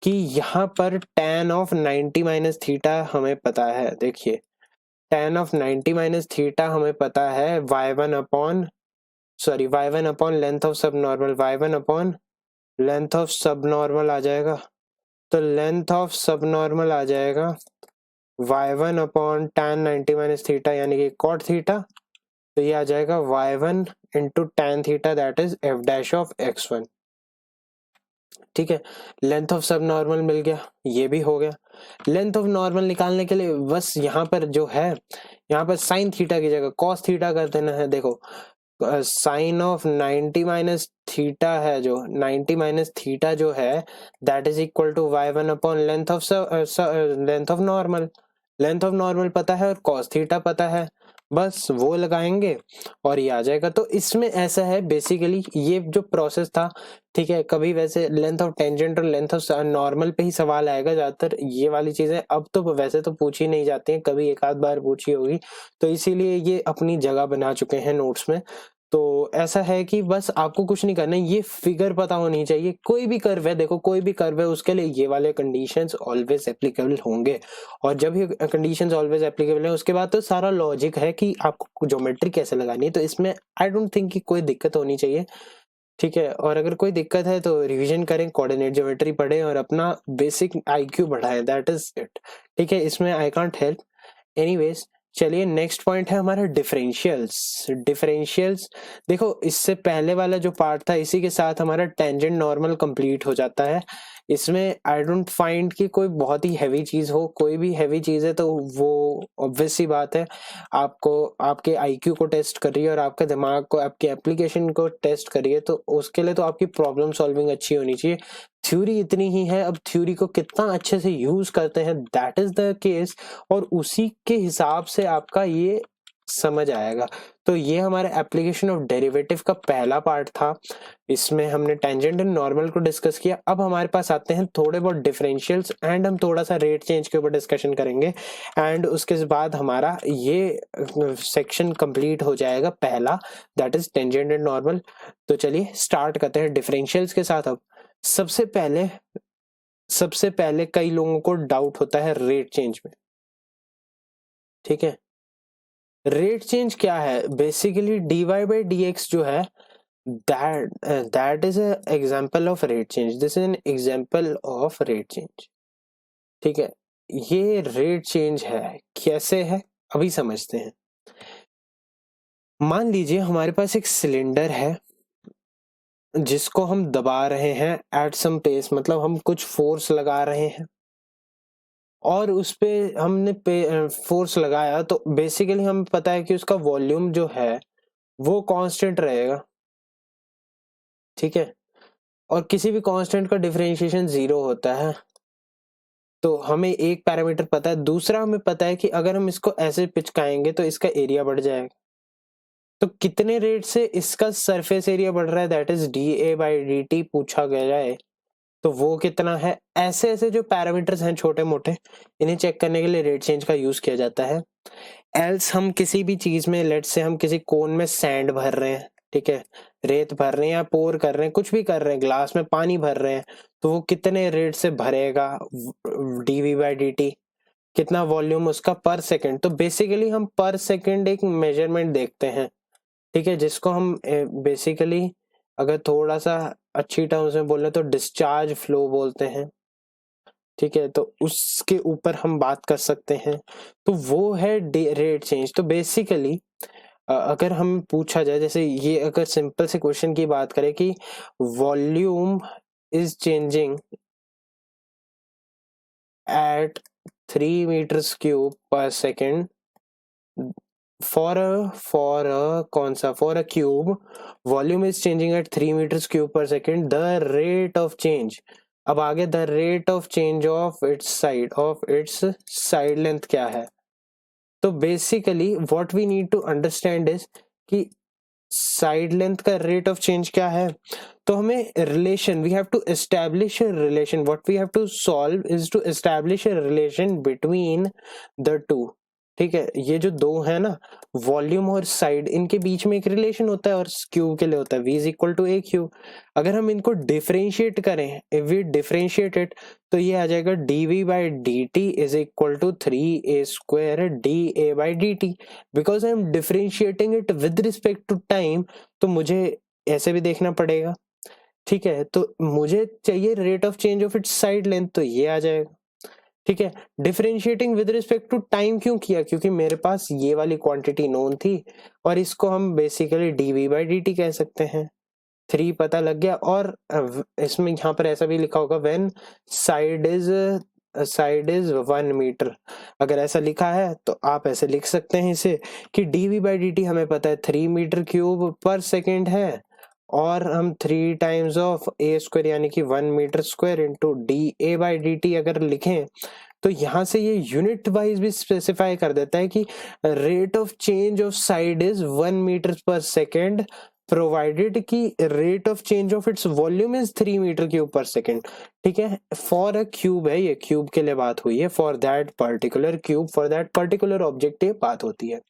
[SPEAKER 1] कि यहाँ पर tan ऑफ 90 माइनस थीटा हमें पता है। देखिए tan ऑफ 90 माइनस थीटा हमें पता है y1 upon, sorry y1 upon length of subnormal, y1 upon length of subnormal आ जाएगा। तो लेंथ ऑफ सब नॉर्मल आ जाएगा y1 upon tan 90 minus theta, यानी कि cot थीटा, तो ये आ जाएगा y1 into tan theta, that is f dash of x1, ठीक है। लेंथ ऑफ सब नॉर्मल मिल गया, ये भी हो गया। लेंथ ऑफ नॉर्मल निकालने के लिए बस यहाँ पर जो है, यहाँ पर साइन थीटा की जगह कॉस थीटा कर देना है। देखो साइन ऑफ 90 माइनस थीटा है, जो 90 माइनस थीटा जो है, that is equal to y1 upon length of normal, length of normal पता है और कॉस थीटा पता है, बस वो लगाएंगे और ये आ जाएगा। तो इसमें ऐसा है बेसिकली, ये जो प्रोसेस था, ठीक है, कभी वैसे लेंथ ऑफ टेंजेंट और लेंथ ऑफ नॉर्मल पे ही सवाल आएगा ज्यादातर, ये वाली चीजें अब तो वैसे तो पूछी नहीं जाती हैं, कभी एक आध बार पूछी होगी, तो इसीलिए ये अपनी जगह बना चुके हैं नोट्स में। तो ऐसा है कि बस आपको कुछ नहीं करना है, ये फिगर पता होनी चाहिए। कोई भी कर्व है, देखो कोई भी कर्व है, उसके लिए ये वाले कंडीशंस ऑलवेज एप्लीकेबल होंगे, और जब ये कंडीशंस ऑलवेज एप्लीकेबल है उसके बाद तो सारा लॉजिक है कि आपको ज्योमेट्री कैसे लगानी है। तो इसमें आई डोंट थिंक कि कोई दिक्कत होनी चाहिए, ठीक है। और अगर कोई दिक्कत है तो रिवीजन करें, कोऑर्डिनेट ज्योमेट्री पढ़ें और अपना बेसिक आईक्यू बढ़ाएं, दैट इज इट, ठीक है। इसमें आई कांट हेल्प। एनीवेज, चलिए नेक्स्ट पॉइंट है हमारा डिफरेंशियल्स। डिफरेंशियल्स, देखो इससे पहले वाला जो पार्ट था इसी के साथ हमारा टेंजेंट नॉर्मल कंप्लीट हो जाता है। इसमें आई डोंट फाइंड कि कोई बहुत ही हैवी चीज हो, कोई भी हैवी चीज है तो वो ऑब्वियस सी बात है आपको, आपके आईक्यू को टेस्ट कर रही है और आपके दिमाग को, आपके एप्लीकेशन को टेस्ट कर रही है, तो उसके लिए तो आपकी प्रॉब्लम सॉल्विंग अच्छी होनी चाहिए। थ्योरी इतनी ही है, अब थ्योरी को कितना अच्छे से यूज करते हैं दैट इज द केस, और उसी के हिसाब से आपका ये समझ आएगा। तो ये हमारे एप्लीकेशन ऑफ डेरिवेटिव का पहला पार्ट था। इसमें हमने टेंजेंट एंड नॉर्मल को डिस्कस किया। अब हमारे पास आते हैं थोड़े बहुत डिफरेंशियल्स एंड हम थोड़ा सा रेट चेंज के ऊपर डिस्कशन करेंगे, एंड उसके बाद हमारा ये सेक्शन कंप्लीट हो जाएगा पहला, that is tangent and normal. तो चलिए स्टार्ट करते हैं डिफरेंशियल्स के साथ। अब सबसे पहले कई लोगों को डाउट होता है रेट चेंज में, ठीक है। रेट चेंज क्या है? बेसिकली dy by dx जो है, that is an example of rate change. This is an example of rate change, ठीक है। ये रेट चेंज है, कैसे है अभी समझते हैं। मान लीजिए हमारे पास एक सिलेंडर है जिसको हम दबा रहे हैं एट सम पेस, मतलब हम कुछ फोर्स लगा रहे हैं और उस पे हमने फोर्स लगाया, तो बेसिकली हमें पता है कि उसका वॉल्यूम जो है वो कांस्टेंट रहेगा, ठीक है। और किसी भी कांस्टेंट का डिफरेंशिएशन 0 होता है। तो हमें एक पैरामीटर पता है, दूसरा हमें पता है कि अगर हम इसको ऐसे पिचकाएंगे तो इसका एरिया बढ़ जाएगा। तो कितने रेट से इसका सरफेस एरिया बढ़ रहा है, दैट इज dA/dt पूछा गया है, तो वो कितना है। ऐसे ऐसे जो पैरामीटर्स हैं छोटे मोटे, इन्हें चेक करने के लिए रेट चेंज का यूज किया जाता है। एल्स हम किसी भी चीज में, लेट से हम किसी कोन में सैंड भर रहे हैं, ठीक है, रेत भर रहे हैं या पोर कर रहे हैं, कुछ भी कर रहे हैं, ग्लास में पानी भर रहे हैं, तो वो कितने रेट से भरेगा, dV/dt, कितना वॉल्यूम उसका पर सेकंड। तो बेसिकली हम पर सेकंड एक मेजरमेंट देखते हैं, ठीक है, जिसको हम बेसिकली अगर थोड़ा सा अच्छी टर्म्स में बोले तो डिस्चार्ज फ्लो बोलते हैं, ठीक है। तो उसके ऊपर हम बात कर सकते हैं। तो वो है रेट चेंज। तो बेसिकली अगर हम पूछा जाए, जैसे ये अगर सिंपल से क्वेश्चन की बात करें कि volume is changing at 3 meters cube per second for a cube, volume is changing at 3 meters cube per second, the rate of change, अब आगे the rate of change of its side length क्या है। तो basically what we need to understand is कि side length का rate of change क्या है। तो हमें relation, we have to establish a relation, what we have to solve is to establish a relation between the two, ठीक है। ये जो दो है ना, वॉल्यूम और साइड, इनके बीच में एक रिलेशन होता है और क्यूब के लिए होता है v is equal to a cube. अगर हम इनको डिफरेंशिएट करें, इफ वी डिफरेंशिएट इट, तो ये आ जाएगा dV/dt is equal to 3a² dA/dt। Because I am differentiating it with respect to time, तो मुझे ऐसे भी देखना पड़ेगा, ठीक है। तो मुझे चाहिए rate of change of its side length, तो ये आ जाएगा, ठीक है। Differentiating with respect to time क्यों किया? क्योंकि मेरे पास ये वाली क्वांटिटी नोन थी और इसको हम बेसिकली dV/dt कह सकते हैं। 3 पता लग गया, और इसमें यहाँ पर ऐसा भी लिखा होगा व्हेन साइड इज 1 मीटर। अगर ऐसा लिखा है तो आप ऐसे लिख सकते हैं इसे कि dV/dt हमें पता है 3 मीटर क्यूब पर सेकेंड है, और हम 3 टाइम्स ऑफ a² यानी कि 1 मीटर स्क्वायर इंटू dA/dt अगर लिखें तो यहाँ से ये यूनिट वाइज भी स्पेसिफाई कर देता है कि rate of change of side is 1 metre per second provided कि rate of change of its volume is 3 metre cube per second. ठीक है, फॉर अ क्यूब है, ये क्यूब के लिए बात हुई है, for that particular cube for that particular object ये बात होती है।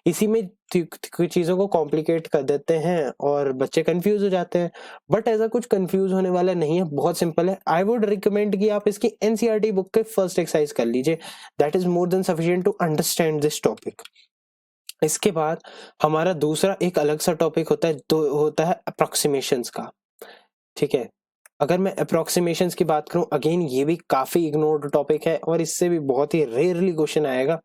[SPEAKER 1] इसी में चीजों को कॉम्प्लिकेट कर देते हैं और बच्चे कंफ्यूज हो जाते हैं, बट ऐसा कुछ कंफ्यूज होने वाला नहीं है, बहुत सिंपल है। आई वुड रिकमेंड कि आप इसकी एनसीईआरटी बुक के फर्स्ट एक्सरसाइज कर लीजिए, that is more than sufficient to understand this topic. इसके बाद हमारा दूसरा एक अलग सा टॉपिक होता है, तो होता है अप्रोक्सीमेशंस का। ठीक है, अगर मैं अप्रोक्सीमेशंस की बात करूं, अगेन ये भी काफी इग्नोर्ड टॉपिक है और इससे भी बहुत ही रेयरली क्वेश्चन आएगा।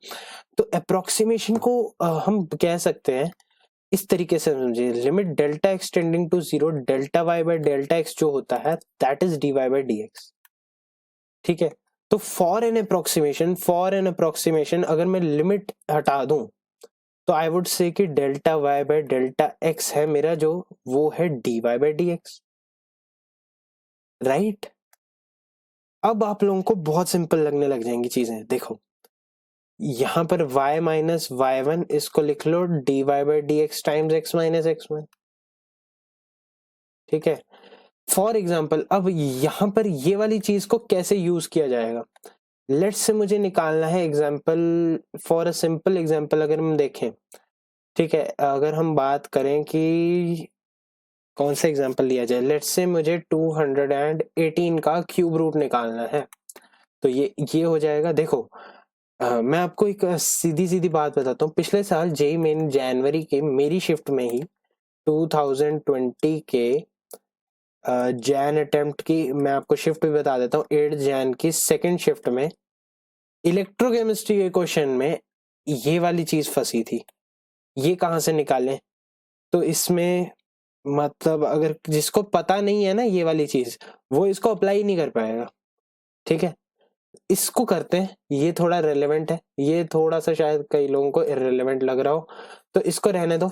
[SPEAKER 1] तो अप्रोक्सीमेशन को हम कह सकते हैं इस तरीके से समझिए, limit delta x tending to 0 delta y by delta x जो होता है that is d y by d x. ठीक है, तो फॉर एन अप्रोक्सीमेशन अगर मैं लिमिट हटा दूं तो आई वुड से कि delta y by delta x है मेरा जो, वो है d y by d x, right. अब आप लोगों को बहुत सिंपल लगने लग जाएंगी चीजें। देखो यहां पर y माइनस वाई वन, इसको लिख लो d y by d x times x minus x one. ठीक है, फॉर एग्जाम्पल अब यहां पर ये वाली चीज को कैसे यूज किया जाएगा, लेट्स से मुझे निकालना है example, for a simple example अगर हम देखें। ठीक है, अगर हम बात करें कि कौन सा एग्जाम्पल लिया जाए, लेट्स से मुझे 218 का क्यूब रूट निकालना है, तो ये हो जाएगा। देखो मैं आपको एक सीधी सीधी बात बताता हूँ, पिछले साल जेई मेन जनवरी के मेरी शिफ्ट में ही 2020 के जैन अटेम्प्ट की मैं आपको शिफ्ट भी बता देता हूँ, 8 जैन की सेकंड शिफ्ट में इलेक्ट्रोकेमिस्ट्री के क्वेश्चन में ये वाली चीज फंसी थी। ये कहाँ से निकालें, तो इसमें मतलब अगर जिसको पता नहीं है ना ये वाली चीज, वो इसको अप्लाई नहीं कर पाएगा। ठीक है, इसको करते हैं, ये थोड़ा रेलेवेंट है, ये थोड़ा सा शायद कई लोगों को इररिलेवेंट लग रहा हो, तो इसको रहने दो।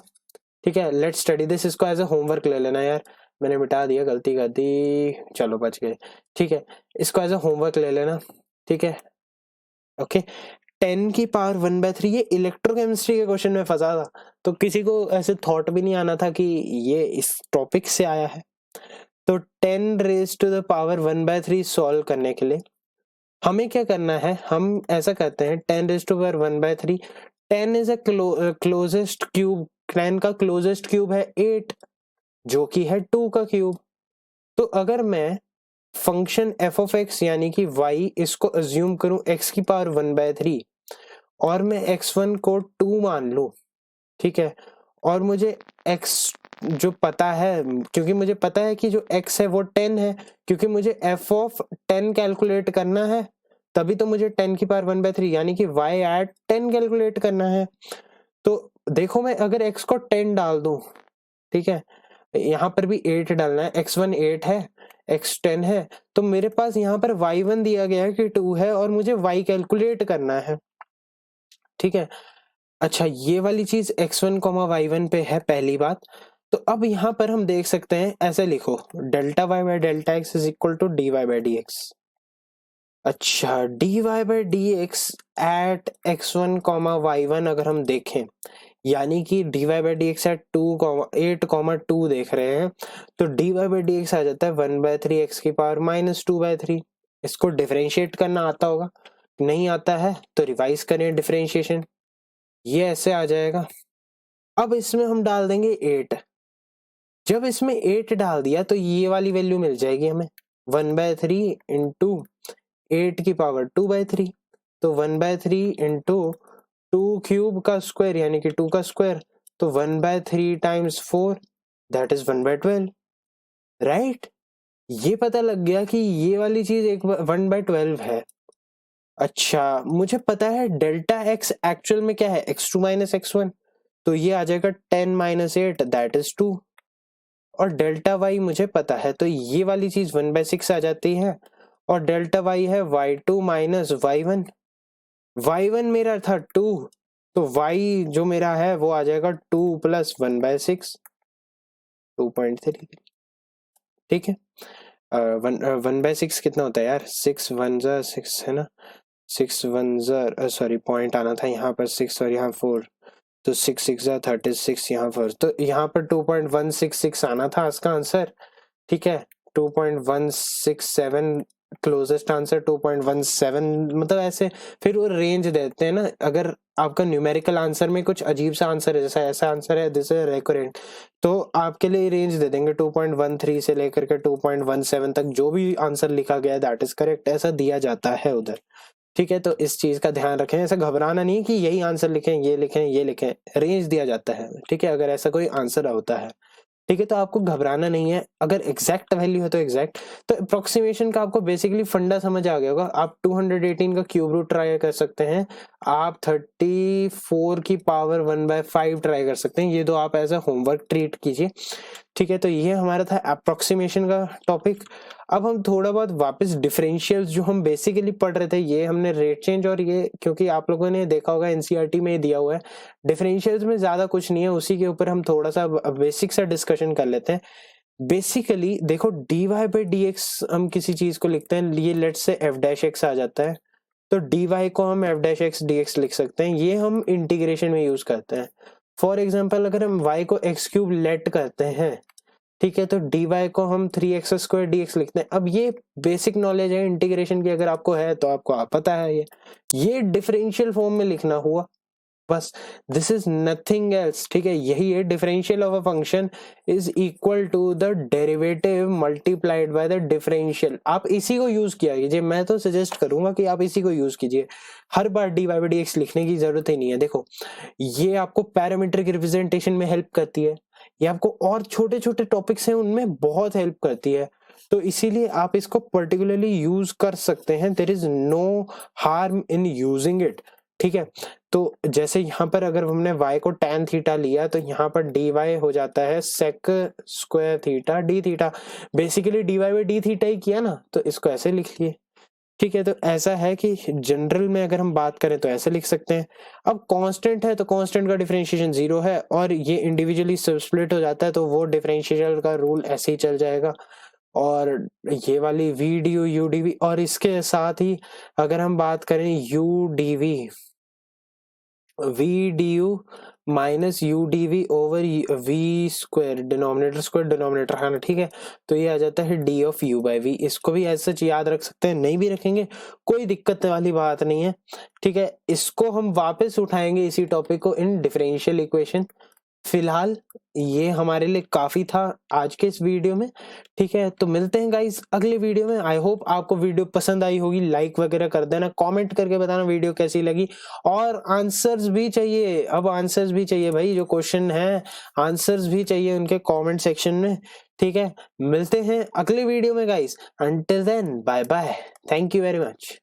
[SPEAKER 1] ठीक है, लेट्स स्टडी दिस, इसको एज ए होमवर्क ले लेना यार, मैंने मिटा दिया, गलती कर दी, चलो बच गए। ठीक है, इसको एज ए होमवर्क ले लेना। ठीक है, ओके। 10⁻⁴ ये इलेक्ट्रोकेमिस्ट्री के क्वेश्चन में फंसा था, तो किसी को ऐसे थॉट भी नहीं आना था कि ये इस टॉपिक से आया है। तो 10⁻⁴ सॉल्व करने के लिए हमें क्या करना है, हम ऐसा करते हैं 10⁻⁴, 10 इज अ क्लोजेस्ट क्यूब, 10 का क्लोजेस्ट क्यूब है 8 जो कि है 2 का क्यूब। तो अगर मैं फंक्शन एफ ऑफ एक्स यानी कि y इसको अज्यूम करूं x⁻⁴ और मैं x1 को 2 मान लूं, ठीक है, और मुझे x जो पता है, क्योंकि मुझे पता है कि जो x है वो 10 है, क्योंकि मुझे f ऑफ 10 कैलकुलेट करना है, तभी तो मुझे 10⁻⁴ यानी कि y एट 10 कैलकुलेट करना है। तो देखो मैं अगर x को 10 डाल दूं, ठीक है, यहाँ पर भी 8 डालना है, x1 8 है, x 10 है, तो मेरे पास यहाँ पर y1 दिया गया है कि 2 है और मुझे y कैलकुलेट करना है। ठीक है, अच्छा ये वाली चीज x1, y1 पे है पहली बात। तो अब यहाँ पर हम देख सकते हैं, ऐसे लिखो delta y by delta x is equal to d y by d x. अच्छा d y by d x at x1, y1 अगर हम देखें, यानी कि d y by d x at 8,2 देख रहे हैं, तो d y by d x आ जाता है 1/3 x⁻⁻² इसको डिफरेंशिएट करना आता होगा, नहीं आता है तो रिवाइज करें डिफरेंशिएशन, ये ऐसे आ जाएगा। अब इसमें हम डाल देंगे 8, जब इसमें 8 डाल दिया तो ये वाली वैल्यू मिल जाएगी हमें 1/3 इंटू 8⁻²/3, तो 1/3 इंटू 2 क्यूब का स्क्वायर यानी कि 2 का स्क्वायर, तो 1/3 टाइम्स 4 दैट इज 1/12, राइट। ये पता लग गया कि ये वाली चीज एक 1/12 है। अच्छा मुझे पता है डेल्टा एक्स एक्चुअल में क्या है, x2 माइनस x1, तो ये आ जाएगा 10 - 8 दैट इज 2, और डेल्टा वाई मुझे पता है, तो ये वाली चीज 1/6 आ जाती है, और डेल्टा वाई है y2 माइनस y1, y1 मेरा था 2, तो y जो मेरा है वो आ जाएगा 2 + 1/6 2.3। ठीक है, 1/6 कितना होता है यार, 6 1 6 है ना, 6 1 सॉरी पॉइंट आना था यहाँ पर 6 और यहाँ 4, तो 6 6 36 यहाँ पर, तो यहाँ पर 2.166 आना था इसका आंसर। ठीक है, 2.167 क्लोजेस्ट आंसर 2.17, मतलब ऐसे फिर वो रेंज देते हैं ना। अगर आपका न्यूमेरिकल आंसर में कुछ अजीब सा आंसर है, जैसा ऐसा आंसर है दिस इज रिकरेंट, तो आपके लिए रेंज दे देंगे 2.13 से लेकर के 2.17 तक, जो भी आंसर लिखा गया है दैट इज करेक्ट, ऐसा दिया जाता है उधर। ठीक है, तो इस चीज का ध्यान रखें, ऐसा घबराना नहीं कि यही आंसर लिखें, ये लिखें, ये लिखें, रेंज दिया जाता है। ठीक है, अगर ऐसा कोई आंसर होता है, ठीक है, तो आपको घबराना नहीं है। अगर एग्जैक्ट वैल्यू है तो एग्जैक्ट, तो अप्रोक्सीमेशन का आपको बेसिकली फंडा समझ आ गया होगा। आप 218 का क्यूब रूट ट्राई कर सकते हैं, आप 34 की पावर 1/5 ट्राई कर सकते हैं, ये दो आप एज अ होमवर्क ट्रीट कीजिए। ठीक है, तो ये हमारा था अप्रोक्सीमेशन का टॉपिक। अब हम थोड़ा बहुत वापस डिफरेंशियल्स जो हम बेसिकली पढ़ रहे थे, ये हमने रेट चेंज और ये, क्योंकि आप लोगों ने देखा होगा एनसीईआरटी में दिया हुआ है, डिफरेंशियल्स में ज्यादा कुछ नहीं है, उसी के ऊपर हम थोड़ा सा बेसिक सा डिस्कशन कर लेते हैं। बेसिकली देखो, dy by dx हम किसी चीज को लिखते हैं, ये let's say f dash x आ जाता है, तो dy को हम f डैश x dx लिख सकते हैं, ये हम इंटीग्रेशन में यूज करते हैं। फॉर एग्जाम्पल अगर हम y को x क्यूब लेट करते हैं, ठीक है, तो dy को हम 3x² dx लिखते हैं। अब ये बेसिक नॉलेज है इंटीग्रेशन की, अगर आपको है तो आपको पता है ये डिफरेंशियल फॉर्म में लिखना हुआ, बस, दिस इज नथिंग एल्स। ठीक है, यही है differential of a function is equal to the derivative multiplied by the differential. आप इसी को यूज किया कीजिए, मैं तो सजेस्ट करूंगा कि आप इसी को यूज कीजिए, हर बार dy by dx लिखने की जरूरत ही नहीं है। देखो, ये आपको पैरामीट्रिक रिप्रेजेंटेशन में हेल्प करती है, ये आपको और छोटे छोटे टॉपिक्स हैं उनमें बहुत हेल्प करती है, तो इसीलिए आप इसको पर्टिकुलरली यूज कर सकते हैं, there is no harm in using it. ठीक है, तो जैसे यहाँ पर अगर हमने y को tan थीटा लिया, तो यहाँ पर dy हो जाता है sec square theta d theta, basically dy by d theta ही किया ना, तो इसको ऐसे लिख लिए। ठीक है, तो ऐसा है कि जनरल में अगर हम बात करें तो ऐसे लिख सकते हैं। अब कांस्टेंट है तो कांस्टेंट का डिफरेंशिएशन 0 है, और ये इंडिविजुअली स्प्लिट हो जाता है, तो वो डिफरेंशियल का रूल ऐसे ही चल जाएगा। और ये वाली v du u dv, और इसके साथ ही अगर हम बात करें u dv, v du minus u d v over v square, denominator square denominator खाना। ठीक है, तो ये आ जाता है d of u by v, इसको भी ऐसा याद रख सकते हैं, नहीं भी रखेंगे कोई दिक्कत वाली बात नहीं है। ठीक है, इसको हम वापस उठाएंगे इसी टॉपिक को इन डिफरेंशियल इक्वेशन। फिलहाल ये हमारे लिए काफी था आज के इस वीडियो में। ठीक है, तो मिलते हैं गाइस अगले वीडियो में। आई होप आपको वीडियो पसंद आई होगी, लाइक वगैरह कर देना, कमेंट करके बताना वीडियो कैसी लगी, और आंसर्स भी चाहिए, अब आंसर्स भी चाहिए भाई, जो क्वेश्चन है आंसर्स भी चाहिए उनके कमेंट सेक्शन में। ठीक है, मिलते हैं अगले वीडियो में guys, until then bye bye, thank you very much.